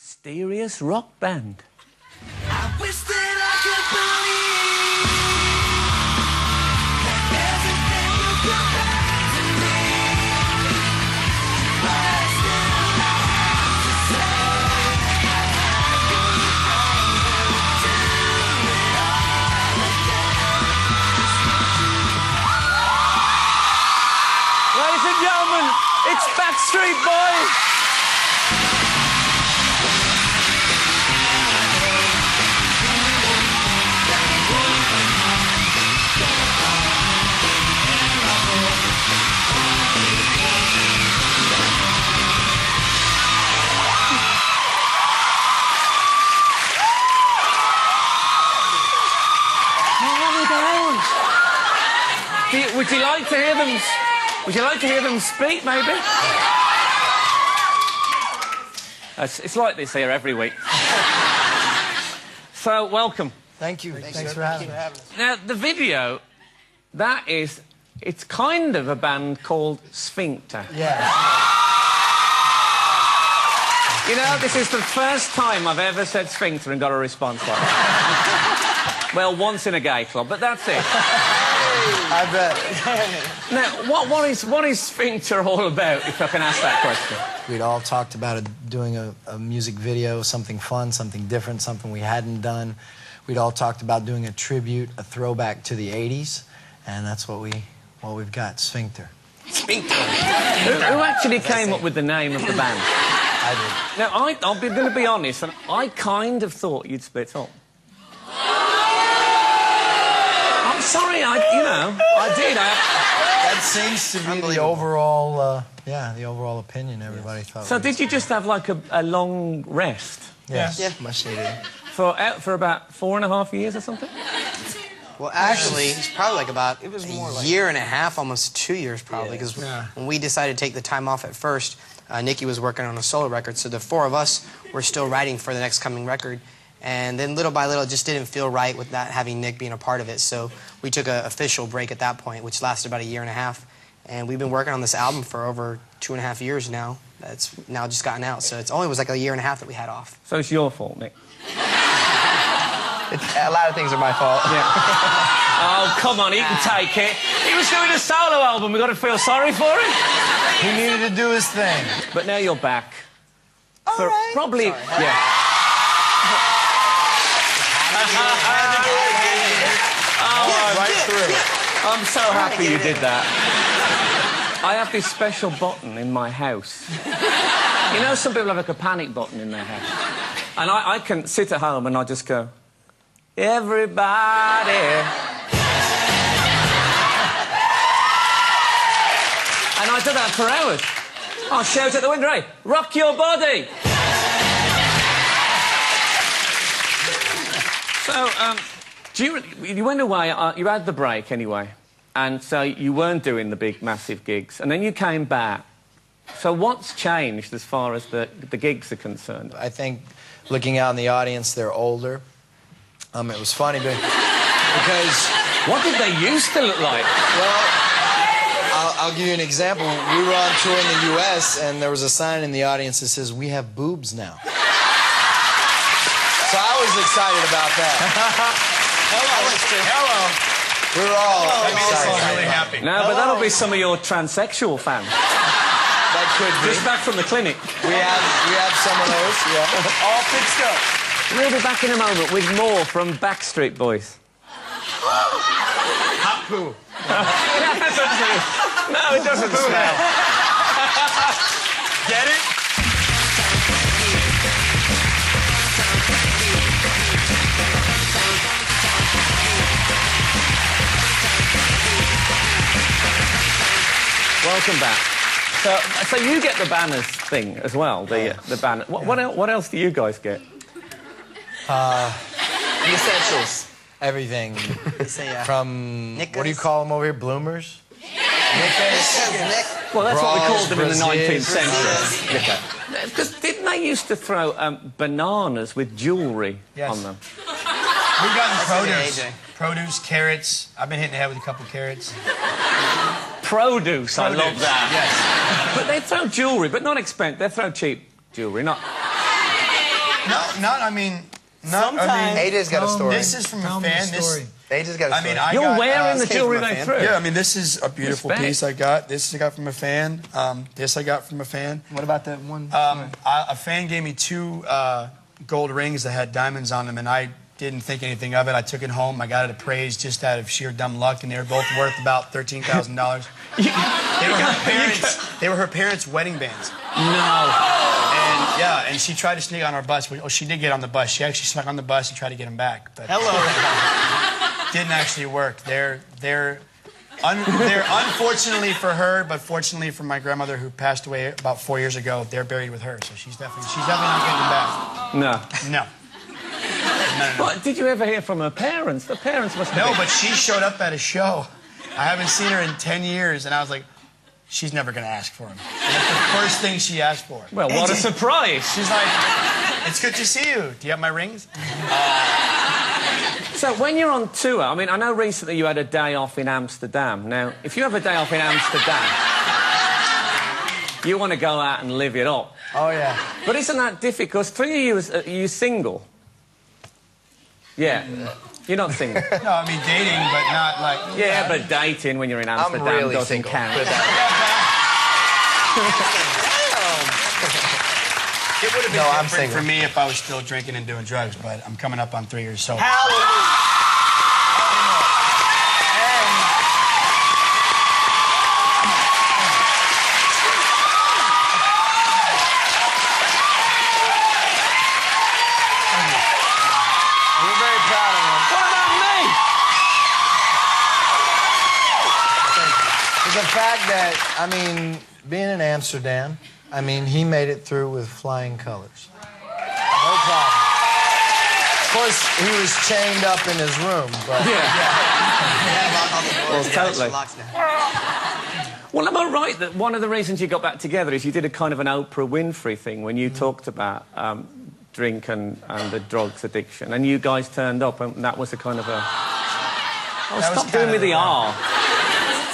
mysterious rock band. I wish that I could believe that everything would come back to me, but I still have to say I have to do it all again. Ladies and gentlemen, it's Backstreet Boys. Would you like to hear them? Would you like to hear them speak, maybe? It's like this here every week. So, welcome. Thank you. Thanks for having us. Now, the video, it's kind of a band called Sphincter. Yeah. You know, this is the first time I've ever said Sphincter and got a response like that. Well, once in a gay club, but that's it. I bet. Now, what is Sphincter all about, if I can ask that question? We'd all talked about doing a music video, something fun, something different, something we hadn't done. We'd all talked about doing a tribute, a throwback to the 80s, and that's what we've got, Sphincter. Sphincter. Who actually came up with the name of the band? I did. Now, I'm going to be honest, and I kind of thought you'd split up. I'm sorry, I did. That seems to be the overall, the overall opinion everybody thought. So did you just have, like, a long rest? Yes. Yeah. Much needed. For about 4.5 years or something? Well, actually, it's probably like about a year and a half, almost 2 years probably, because when we decided to take the time off at first, Nikki was working on a solo record, so the four of us were still writing for the next coming record. And then little by little, it just didn't feel right with not having Nick being a part of it. So we took an official break at that point, which lasted about a year and a half. And we've been working on this album for over 2.5 years now. That's now just gotten out. So it was like a year and a half that we had off. So it's your fault, Nick. A lot of things are my fault. Yeah. Oh, come on, he can take it. He was doing a solo album. We've got to feel sorry for him. He needed to do his thing. But now you're back. All right. Probably, Sorry. yeah. Right through. I'm so happy you did that. I have this special button in my house. You know, some people have like a panic button in their house. And I can sit at home and I just go, everybody. And I do that for hours. I'll shout at the window, hey, rock your body. So, you went away, you had the break anyway, and so you weren't doing the big, massive gigs, and then you came back. So what's changed as far as the gigs are concerned? I think, looking out in the audience, they're older. It was funny because... What did they used to look like? Well, I'll give you an example. We were on tour in the U.S., and there was a sign in the audience that says, "We have boobs now." So I was excited about that. Hello. We were all excited. Really happy. No, but that'll be some of your transsexual fans. That could be. Just back from the clinic. We have some of those, yeah. All fixed up. We'll be back in a moment with more from Backstreet Boys. Hot poo. No, it doesn't smell. Get it? Welcome back. So you get the banners thing as well, the banner. What else do you guys get? The essentials. Everything. From, Knickers. what do you call them over here, bloomers? Well, that's what we Bras, called them in the 19th brassieres. century. Because didn't they used to throw bananas with jewellery on them? We've gotten produce. AJ. Produce, carrots. I've been hitting the head with a couple carrots. Produce, I love that. Yes. But they throw jewellery, but not expensive. They throw cheap jewellery, not... I mean, Sometimes. AJ's got a story. This is from Tell a me fan. the story. AJ's got a story. You're wearing the came jewelry from a they fan. threw. Yeah, I mean, this is a beautiful Respect. piece I got. This I got from a fan. This I got from a fan. What about that one? A fan gave me 2 gold rings that had diamonds on them, and I didn't think anything of it. I took it home. I got it appraised just out of sheer dumb luck, and they were both worth about $13,000. They were her parents' wedding bands. No. And yeah, and she tried to sneak on our bus. Well, she did get on the bus. She actually snuck on the bus and tried to get him back. But didn't actually work. They're unfortunately for her, but fortunately for my grandmother who passed away about 4 years ago, they're buried with her. So she's definitely not getting them back. No. No. What, did you ever hear from her parents? The parents must have No, been... but she showed up at a show. I haven't seen her in 10 years, and I was like, she's never going to ask for him. And that's the first thing she asked for. Well, what a surprise. She's like, it's good to see you. Do you have my rings? So when you're on tour, I mean, I know recently you had a day off in Amsterdam. Now, if you have a day off in Amsterdam, you want to go out and live it up. Oh, yeah. But isn't that difficult? 3 of you, are you single? Yeah. You're not single. No, I mean dating, but not like... Yeah, but dating when you're in Amsterdam really doesn't single. count. It would have been I'm different single. for me if I was still drinking and doing drugs, but I'm coming up on 3 years sober. We're very proud of him. What about me? The fact that, I mean, being in Amsterdam, I mean, he made it through with flying colors. No problem. Of course, he was chained up in his room, but... Well, totally. Well, am I right that one of the reasons you got back together is you did a kind of an Oprah Winfrey thing when you talked about drink and the drugs addiction, and you guys turned up, and that was a kind of a... Oh, stop doing me the R.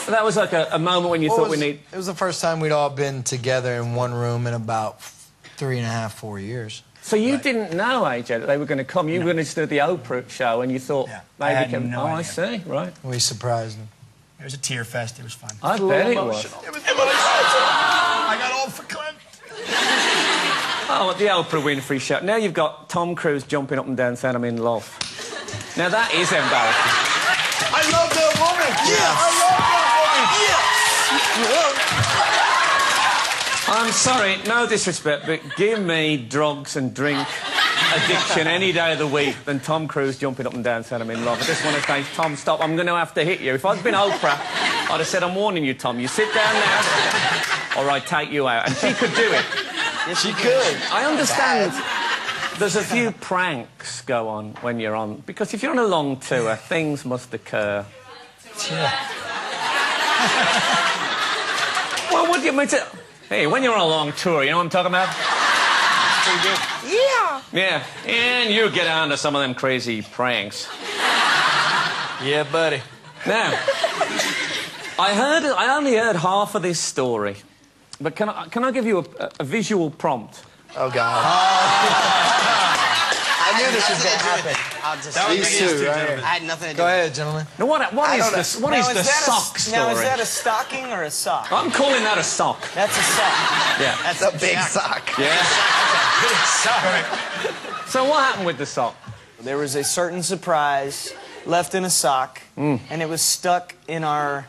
That was like a moment when you thought we need... It was the first time we'd all been together in one room in about 3.5, 4 years. So you didn't know, AJ, that they were going to come. You were going to do the Oprah show, and you thought I maybe... had no I idea. see, right. We surprised him. It was a tear fest. It was fun. I bet it was. It was I got all verklempt. Oh, the Oprah Winfrey show. Now you've got Tom Cruise jumping up and down saying, I'm in love. Now that is embarrassing. I love that woman. Yeah, I love that I'm sorry, no disrespect, but give me drugs and drink addiction any day of the week than Tom Cruise jumping up and down saying I'm in love. I just want to say, Tom, stop, I'm going to have to hit you. If I'd been Oprah, I'd have said, I'm warning you, Tom, you sit down now or I take you out. And she could do it. Yes, she could. I understand there's a few pranks go on when you're on, because if you're on a long tour, things must occur. Well, what do you mean to... Hey, when you're on a long tour, you know what I'm talking about? Pretty good. Yeah, and you get on to some of them crazy pranks. Yeah, buddy. Now, I only heard half of this story, but can I give you a visual prompt? Oh, God. I knew this was going to happen. These two, right here. I had nothing to do Go with it. ahead, gentlemen. Now, what is the sock story? Now, is that a stocking or a sock? I'm calling that a sock. That's a sock. Yeah. That's a big sock. Yeah. So what happened with the sock? There was a certain surprise left in a sock, and it was stuck in our...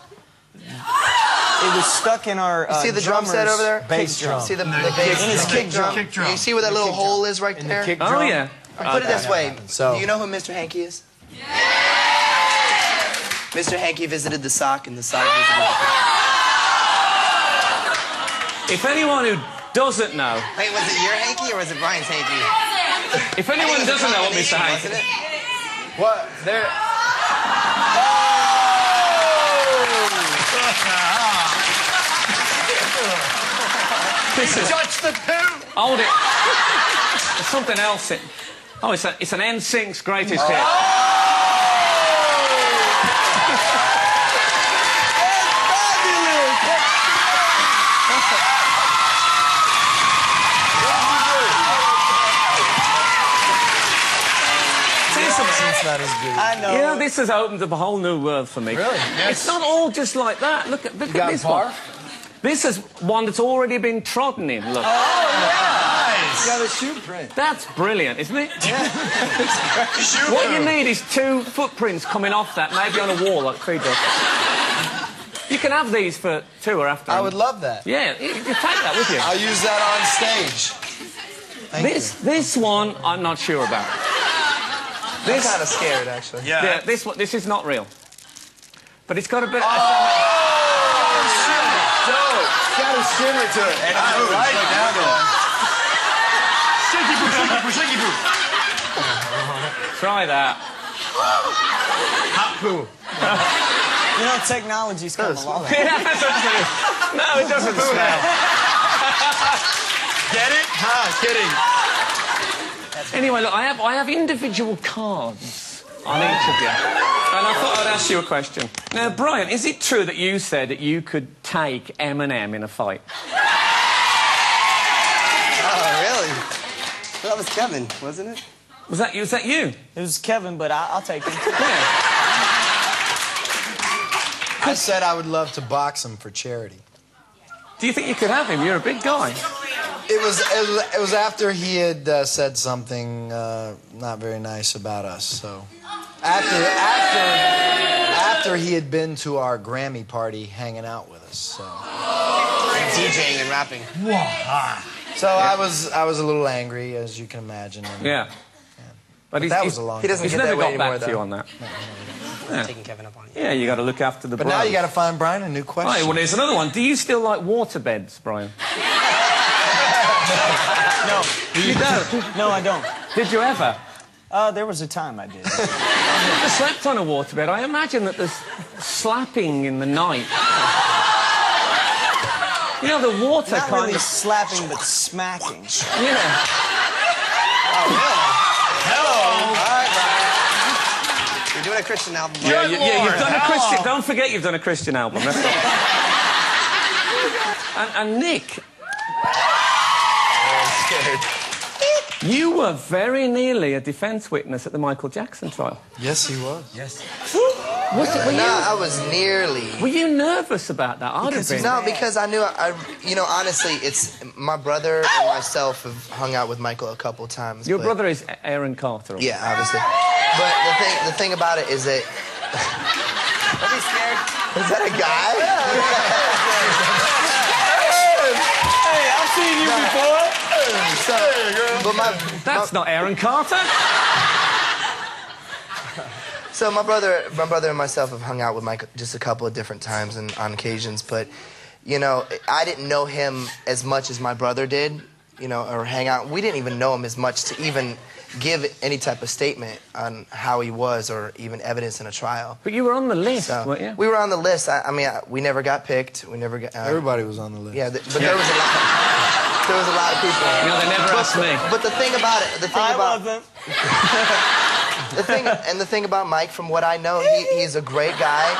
It was stuck in our See the drum set over there? Bass drum. See the bass In his kick drum. Kick drum. You see where that little hole is right In there? the kick Oh, drum. yeah. Put it this way. So- Do you know who Mr. Hankey is? Mr. Hankey visited the sock, and the sock visited the If anyone who doesn't know... Wait, was it your hanky or was it Brian's hanky? If anyone doesn't know what Mr. Hank... Wasn't it? What? There... Touch the poo! Hold it. There's something else in... Oh, it's an NSYNC's greatest hit. That's not as good. I know. You know, this has opened up a whole new world for me. Really? It's not all just like that. Look at got this bar? one. This is one that's already been trodden in. Look. It's got a shoe print. That's brilliant, isn't it? What you need is 2 footprints coming off that, maybe on a wall like Creed does. You can have these for tour after. I would love that. Yeah, you take that with you. I'll use that on stage. This one, I'm not sure about. I'm kind of scared, actually. Yeah, this one, this is not real. But it's got a bit. It's got a shimmer to it. And I like that one. Try that. Hot poo. You know, technology's come along. Yeah, that's what it is. No, it doesn't smell. Get it? Kidding. Anyway, look, I have individual cards on each of you. And I thought I'd ask you a question. Now, Brian, is it true that you said that you could take Eminem in a fight? Oh, really? Well, that was Kevin, wasn't it? Was that you? It was Kevin, but I'll take him. Yeah. I said I would love to box him for charity. Do you think you could have him? You're a big guy. It was after he had said something not very nice about us. So after he had been to our Grammy party, hanging out with us. So DJing and rapping. so I was a little angry, as you can imagine. And, Yeah. But that was a long. He doesn't He's get never that way got anymore, back to you though. on that. Taking Kevin up on it. Yeah, you got to look after the But bros. now you got to find Brian a new question. Right, well, here's another one. Do you still like water beds, Brian? No. You don't? No, I don't. Did you ever? There was a time I did. I slept on a waterbed. I imagine that there's slapping in the night. You know, the water Not kind really of... slapping, but smacking. Yeah. You're doing a Christian album. Yeah, you've done a Christian... Don't forget you've done a Christian album. That's all. And Nick... I'm scared. You were very nearly a defence witness at the Michael Jackson trial. Yes, he was. Was it, No, I was nearly. were you nervous about that? I'd have been. No, because I knew, you know, honestly, it's my brother and myself have hung out with Michael a couple times. Your but- brother is Aaron Carter. Yeah, obviously. But the thing about it is that. Don't be scared. Is that a guy? Hey, I've seen you before. But That's not Aaron Carter. So my brother and myself have hung out with Mike just a couple of different times and on occasions, but you know, I didn't know him as much as my brother did, you know, or hang out. We didn't even know him as much to even give any type of statement on how he was or even evidence in a trial. But you were on the list, So weren't you? we were on the list. I mean, we never got picked. We never got. Everybody was on the list. Yeah, but there was a lot. There was a lot of people. No, they never asked me. But the thing about it, I wasn't. the thing about Mike, from what I know, he's a great guy.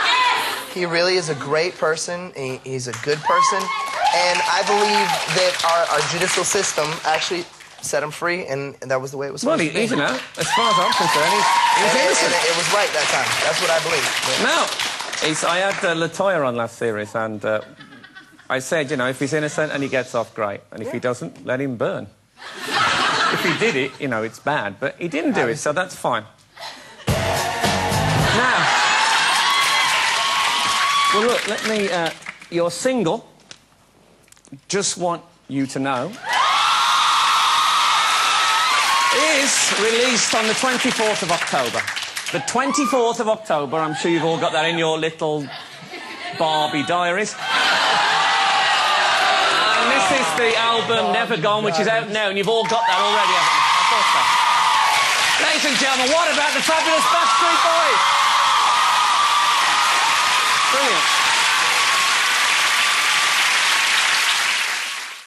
He really is a great person. He's a good person, and I believe that our judicial system actually set him free, and that was the way it was Well, supposed to be. you know, as far as I'm concerned, he's And innocent. it was right that time. That's what I believe. No, I had Latoya on last series, and I said, you know, if he's innocent and he gets off, great, and if he doesn't, let him burn. If he did it, you know, it's bad, but he didn't do it, so that's fine. Now, well, look, let me. You're single. Just want you to know. Is released on the 24th of October. The 24th of October, I'm sure you've all got that in your little Barbie diaries. And this is the album Never Gone, which is out now, and you've all got that already, haven't you? I thought so. Ladies and gentlemen, what about the fabulous Backstreet Boys? Brilliant.